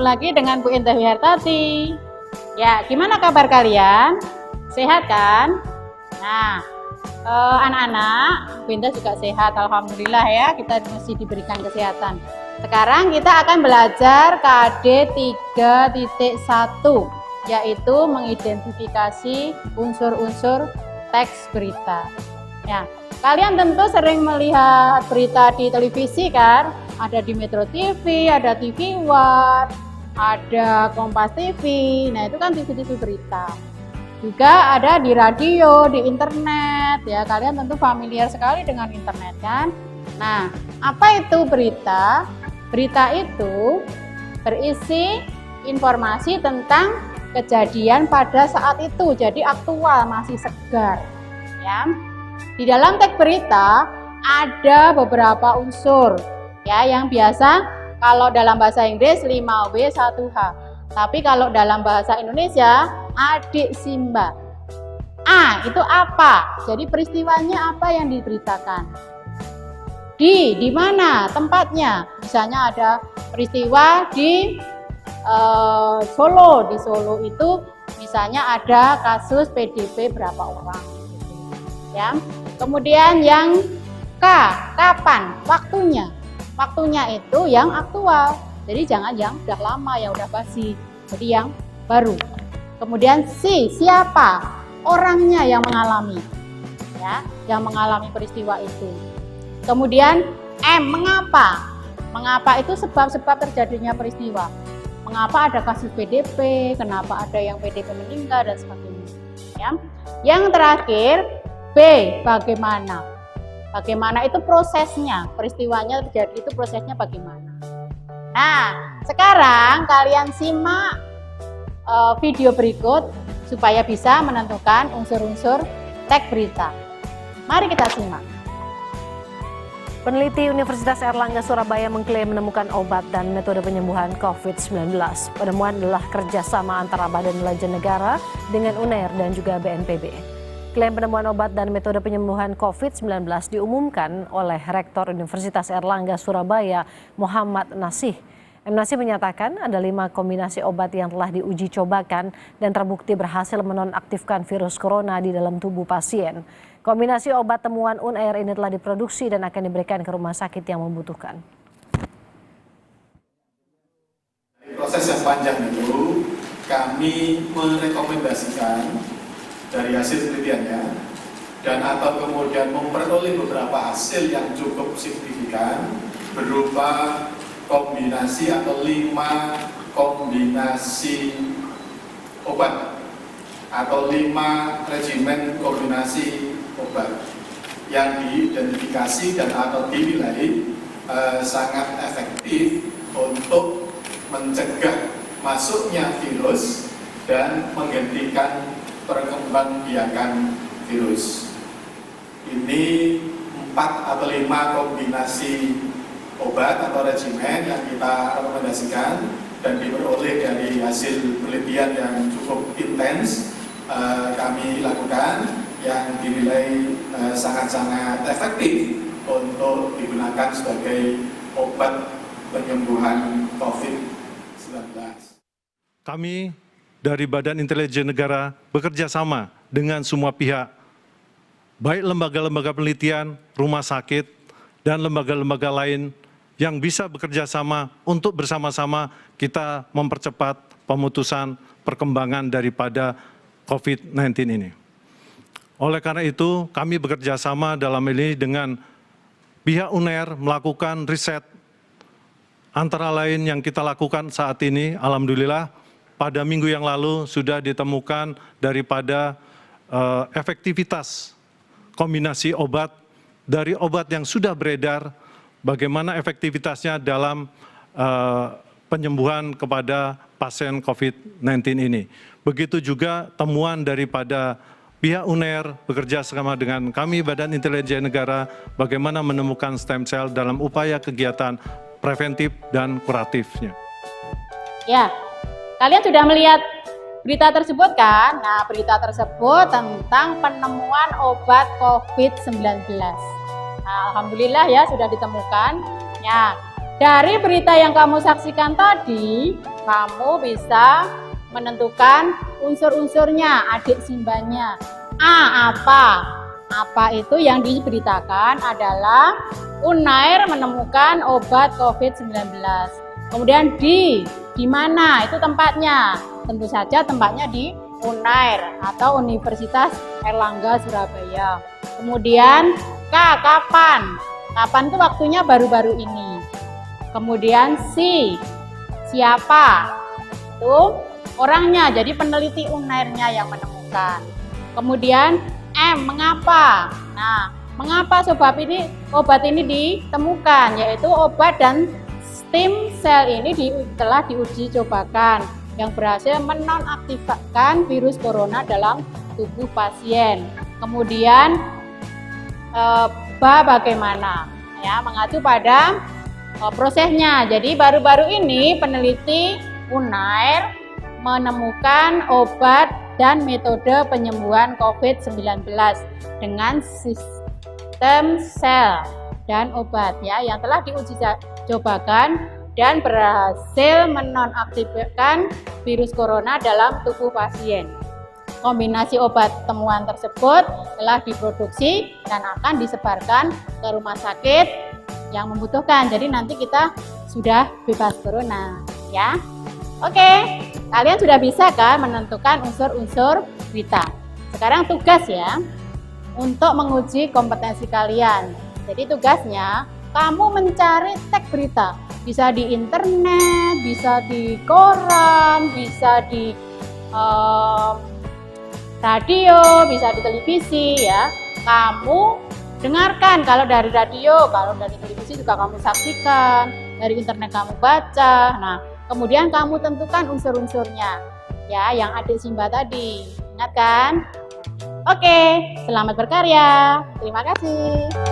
ketemu lagi dengan Bu Indah Wihartati. Ya, gimana kabar kalian? Sehat kan? Nah, anak-anak, Bu Indah juga sehat, alhamdulillah ya, kita masih diberikan kesehatan. Sekarang kita akan belajar KD 3.1, yaitu mengidentifikasi unsur-unsur teks berita. Ya, kalian tentu sering melihat berita di televisi kan? Ada di Metro TV, ada TV One, ada Kompas TV. Nah, itu kan TV-TV berita. Juga ada di radio, di internet. Ya, kalian tentu familiar sekali dengan internet kan? Nah, apa itu berita? Berita itu berisi informasi tentang kejadian pada saat itu, jadi aktual, masih segar. Ya. Di dalam teks berita ada beberapa unsur. Ya, yang biasa kalau dalam bahasa Inggris 5W 1H. Tapi kalau dalam bahasa Indonesia adik Simba. A itu apa? Jadi peristiwanya apa yang diberitakan. Di mana tempatnya? Misalnya ada peristiwa di Solo. Di Solo itu misalnya ada kasus PDP berapa orang. Ya. Kemudian yang K, kapan? Waktunya. Waktunya itu yang aktual. Jadi jangan yang udah lama, yang udah basi. Jadi yang baru. Kemudian C, siapa? Orangnya yang mengalami. Ya, yang mengalami peristiwa itu. Kemudian M, mengapa? Mengapa itu sebab-sebab terjadinya peristiwa. Mengapa ada kasus PDP, kenapa ada yang PDP meninggal dan sebagainya. Ya. Yang terakhir B, bagaimana? Bagaimana itu prosesnya, peristiwanya terjadi itu prosesnya bagaimana. Nah, sekarang kalian simak video berikut supaya bisa menentukan unsur-unsur teks berita. Mari kita simak. Peneliti Universitas Airlangga Surabaya mengklaim menemukan obat dan metode penyembuhan COVID-19. Penemuan adalah kerjasama antara Badan Intelijen Negara dengan UNAIR dan juga BNPB. Klaim penemuan obat dan metode penyembuhan COVID-19 diumumkan oleh Rektor Universitas Airlangga Surabaya, Muhammad Nasih. M. Nasih menyatakan ada 5 kombinasi obat yang telah diuji cobakan dan terbukti berhasil menonaktifkan virus corona di dalam tubuh pasien. Kombinasi obat temuan UNAIR ini telah diproduksi dan akan diberikan ke rumah sakit yang membutuhkan. Proses yang panjang itu kami merekomendasikan dari hasil penelitiannya dan atau kemudian memperoleh beberapa hasil yang cukup signifikan berupa kombinasi atau 5 kombinasi obat atau 5 regimen kombinasi obat yang diidentifikasi dan atau dinilai sangat efektif untuk mencegah masuknya virus dan menghentikan perkembangbiakan virus. Ini 4 atau 5 kombinasi obat atau regimen yang kita rekomendasikan dan diperoleh dari hasil penelitian yang cukup intens kami lakukan yang dinilai sangat-sangat efektif untuk digunakan sebagai obat penyembuhan COVID-19. Kami dari Badan Intelijen Negara bekerja sama dengan semua pihak, baik lembaga-lembaga penelitian, rumah sakit, dan lembaga-lembaga lain yang bisa bekerja sama untuk bersama-sama kita mempercepat pemutusan perkembangan daripada COVID-19 ini. Oleh karena itu, kami bekerja sama dalam ini dengan pihak UNAIR melakukan riset antara lain yang kita lakukan saat ini, alhamdulillah, pada minggu yang lalu sudah ditemukan daripada efektivitas kombinasi obat dari obat yang sudah beredar, bagaimana efektivitasnya dalam penyembuhan kepada pasien COVID-19 ini. Begitu juga temuan daripada pihak UNAIR bekerja sama dengan kami Badan Intelijen Negara bagaimana menemukan stem cell dalam upaya kegiatan preventif dan kuratifnya. Ya, kalian sudah melihat berita tersebut kan? Nah, berita tersebut tentang penemuan obat COVID-19. Nah, alhamdulillah ya sudah ditemukan. Ya, Dari berita yang kamu saksikan tadi, kamu bisa menentukan unsur-unsurnya, adik simbanya. A, apa? Apa itu yang diberitakan adalah Unair menemukan obat COVID-19. Kemudian di mana? Itu tempatnya. Tentu saja tempatnya di Unair atau Universitas Airlangga Surabaya. Kemudian K, kapan? Kapan itu waktunya baru-baru ini. Kemudian siapa? Itu orangnya, jadi peneliti Unairnya yang menemukan. Kemudian M, mengapa? Nah, mengapa obat ini ditemukan? Yaitu obat dan stem cell ini telah diuji cobakan yang berhasil menonaktifkan virus corona dalam tubuh pasien. Kemudian bagaimana? Ya, mengacu pada prosesnya. Jadi baru-baru ini peneliti Unair menemukan obat dan metode penyembuhan COVID-19 dengan sistem sel dan obat ya yang telah diuji cobakan dan berhasil menonaktifkan virus corona dalam tubuh pasien. Kombinasi obat temuan tersebut telah diproduksi dan akan disebarkan ke rumah sakit yang membutuhkan. Jadi nanti kita sudah bebas corona ya. Oke, kalian sudah bisa kan menentukan unsur-unsur berita. Sekarang tugas ya untuk menguji kompetensi kalian. Jadi tugasnya kamu mencari teks berita. Bisa di internet, bisa di koran, bisa di radio, bisa di televisi ya. Kamu dengarkan kalau dari radio, kalau dari televisi juga kamu saksikan, dari internet kamu baca. Nah, kemudian kamu tentukan unsur-unsurnya ya yang adik Simba tadi. Ingat kan? Oke, selamat berkarya. Terima kasih.